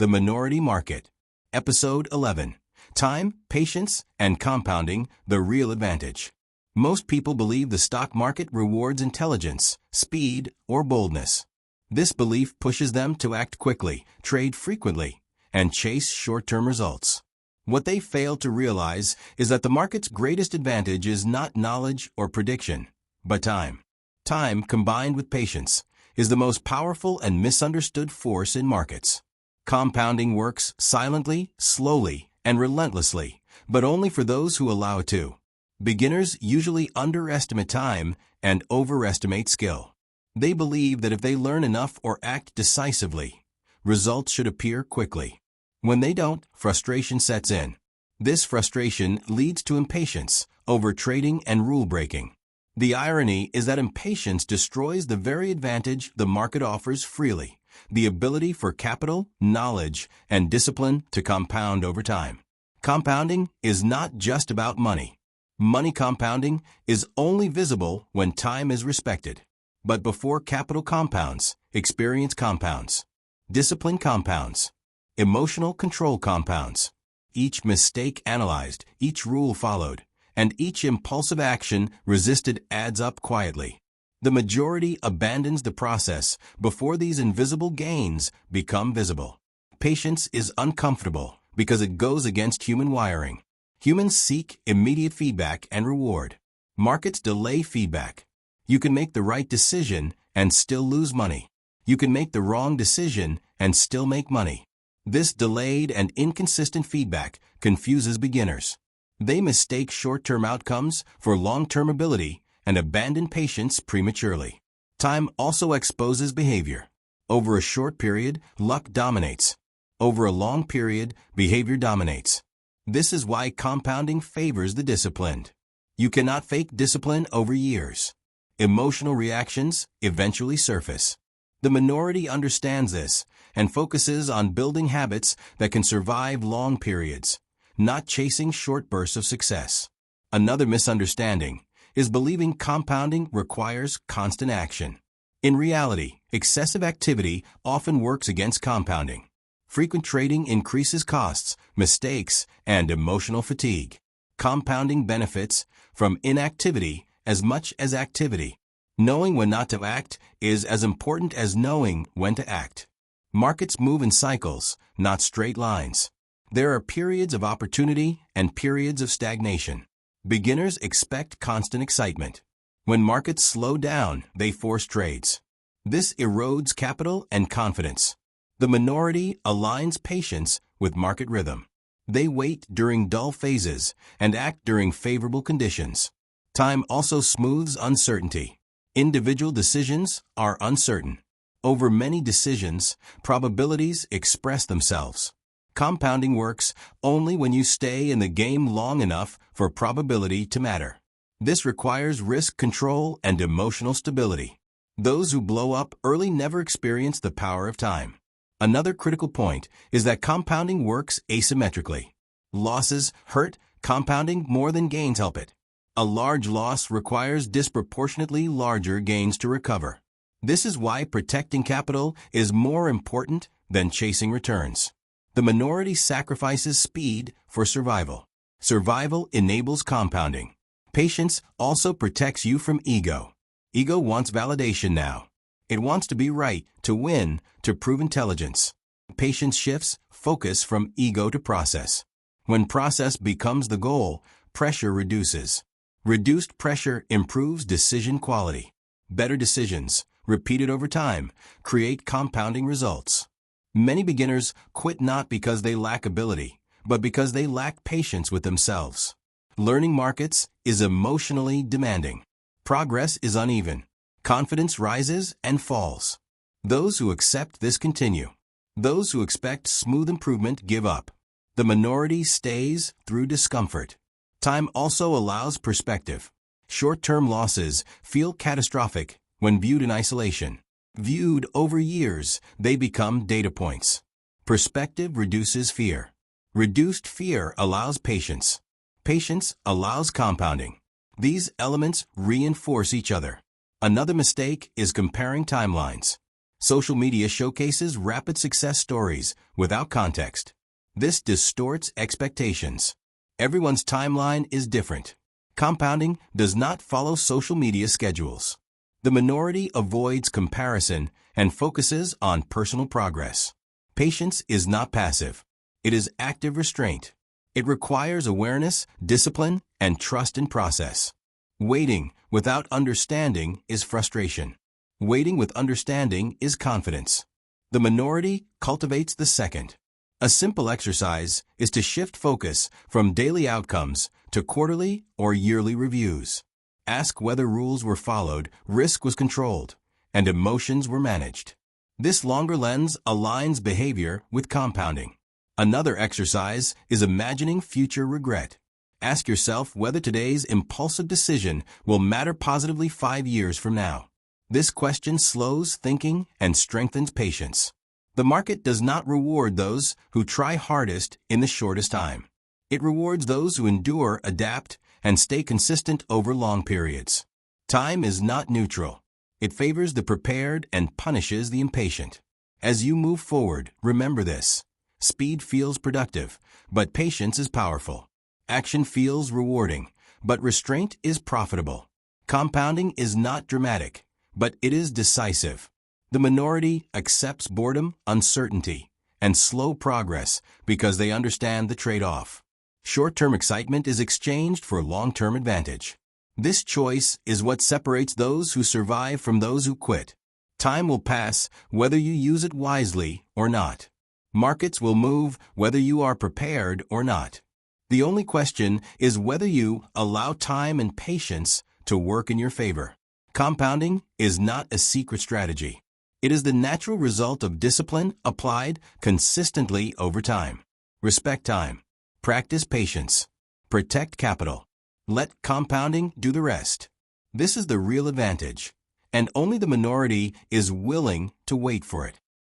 The Minority Market. Episode 11. Time, Patience, and Compounding, the Real Advantage. Most people believe the stock market rewards intelligence, speed, or boldness. This belief pushes them to act quickly, trade frequently, and chase short-term results. What they fail to realize is that the market's greatest advantage is not knowledge or prediction, but time. Time, combined with patience, is the most powerful and misunderstood force in markets. Compounding works silently, slowly, and relentlessly, but only for those who allow it to. Beginners usually underestimate time and overestimate skill. They believe that if they learn enough or act decisively, results should appear quickly. When they don't, frustration sets in. This frustration leads to impatience, overtrading, and rule-breaking. The irony is that impatience destroys the very advantage the market offers freely, the ability for capital, knowledge, and discipline to compound over time. Compounding is not just about money. Money compounding is only visible when time is respected. But before capital compounds, experience compounds. Discipline compounds. Emotional control compounds. Each mistake analyzed, each rule followed, and each impulsive action resisted adds up quietly. The majority abandons the process before these invisible gains become visible. Patience is uncomfortable because it goes against human wiring. Humans seek immediate feedback and reward. Markets delay feedback. You can make the right decision and still lose money. You can make the wrong decision and still make money. This delayed and inconsistent feedback confuses beginners. They mistake short-term outcomes for long-term ability and abandon patience prematurely. Time also exposes behavior. Over a short period, luck dominates. Over a long period, behavior dominates. This is why compounding favors the disciplined. You cannot fake discipline over years. Emotional reactions eventually surface. The minority understands this and focuses on building habits that can survive long periods, not chasing short bursts of success. Another misunderstanding is believing compounding requires constant action. In reality, excessive activity often works against compounding. Frequent trading increases costs, mistakes, and emotional fatigue. Compounding benefits from inactivity as much as activity. Knowing when not to act is as important as knowing when to act. Markets move in cycles, not straight lines. There are periods of opportunity and periods of stagnation. Beginners expect constant excitement. When markets slow down, they force trades. This erodes capital and confidence. The minority aligns patience with market rhythm. They wait during dull phases and act during favorable conditions. Time also smooths uncertainty. Individual decisions are uncertain. Over many decisions, probabilities express themselves. Compounding works only when you stay in the game long enough for probability to matter. This requires risk control and emotional stability. Those who blow up early never experience the power of time. Another critical point is that compounding works asymmetrically. Losses hurt compounding more than gains help it. A large loss requires disproportionately larger gains to recover. This is why protecting capital is more important than chasing returns. The minority sacrifices speed for survival. Survival enables compounding. Patience also protects you from ego. Ego wants validation now. It wants to be right, to win, to prove intelligence. Patience shifts focus from ego to process. When process becomes the goal, pressure reduces. Reduced pressure improves decision quality. Better decisions, repeated over time, create compounding results. Many beginners quit not because they lack ability, but because they lack patience with themselves. Learning markets is emotionally demanding. Progress is uneven. Confidence rises and falls. Those who accept this continue. Those who expect smooth improvement give up. The minority stays through discomfort. Time also allows perspective. Short-term losses feel catastrophic when viewed in isolation. Viewed over years, they become data points. Perspective reduces fear. Reduced fear allows patience. Patience allows compounding. These elements reinforce each other. Another mistake is comparing timelines. Social media showcases rapid success stories without context. This distorts expectations. Everyone's timeline is different. Compounding does not follow social media schedules. The minority avoids comparison and focuses on personal progress. Patience is not passive. It is active restraint. It requires awareness, discipline, and trust in process. Waiting without understanding is frustration. Waiting with understanding is confidence. The minority cultivates the second. A simple exercise is to shift focus from daily outcomes to quarterly or yearly reviews. Ask whether rules were followed, risk was controlled, and emotions were managed. This longer lens aligns behavior with compounding. Another exercise is imagining future regret. Ask yourself whether today's impulsive decision will matter positively 5 years from now. This question slows thinking and strengthens patience. The market does not reward those who try hardest in the shortest time. It rewards those who endure, adapt, and stay consistent over long periods. Time is not neutral. It favors the prepared and punishes the impatient. As you move forward, remember this. Speed feels productive, but patience is powerful. Action feels rewarding, but restraint is profitable. Compounding is not dramatic, but it is decisive. The minority accepts boredom, uncertainty, and slow progress because they understand the trade-off. Short-term excitement is exchanged for long-term advantage. This choice is what separates those who survive from those who quit. Time will pass whether you use it wisely or not. Markets will move whether you are prepared or not. The only question is whether you allow time and patience to work in your favor. Compounding is not a secret strategy. It is the natural result of discipline applied consistently over time. Respect time. Practice patience. Protect capital. Let compounding do the rest. This is the real advantage, and only the minority is willing to wait for it.